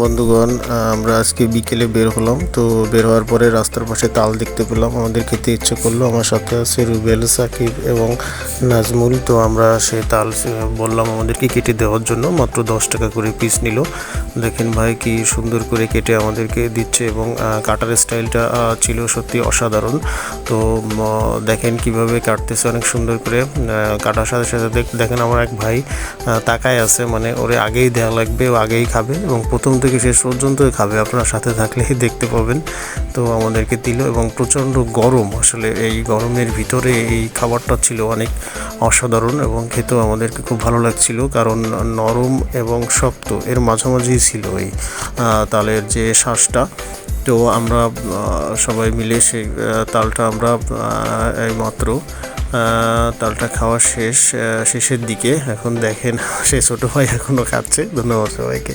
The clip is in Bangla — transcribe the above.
বন্ধুগণ, আমরা আজকে বিকেলে বের হলাম। তো বের হওয়ার পরে রাস্তার পাশে তাল দেখতে পেলাম, আমাদের খেতে ইচ্ছে করলো। আমার সাথে আছে রুবেল, সাকিব এবং নাজমুল। তো আমরা সেই তাল বললাম আমাদেরকে কেটে দেওয়ার জন্য। মাত্র 10 টাকা করে পিস নিল। দেখেন ভাই কি সুন্দর করে কেটে আমাদেরকে দিচ্ছে এবং কাটার স্টাইলটা ছিল সত্যি অসাধারণ। তো দেখেন কিভাবে কাটতেছে, অনেক সুন্দর করে কাটার সাথে সাথে দেখেন আমার এক ভাই তাকায় আছে, মানে ওরে আগেই দেওয়া লাগবে, ও আগেই খাবে এবং প্রথম থেকে শেষ পর্যন্তই খাবে। আপনার সাথে থাকলেই দেখতে পাবেন। তো আমাদেরকে দিল এবং প্রচণ্ড গরম, আসলে এই গরমের ভিতরে এই খাবারটা ছিল অনেক অসাধারণ এবং খেতেও আমাদেরকে খুব ভালো লাগছিল, কারণ নরম এবং শক্ত এর মাঝামাঝি ছিল এই তালের যে শ্বাসটা। তো আমরা সবাই মিলে সেই তালটা আমরা এইমাত্র তালটা খাওয়া শেষের দিকে। এখন দেখেন সে ছোটো ভাই এখনও খাচ্ছে। ধন্যবাদ সবাইকে।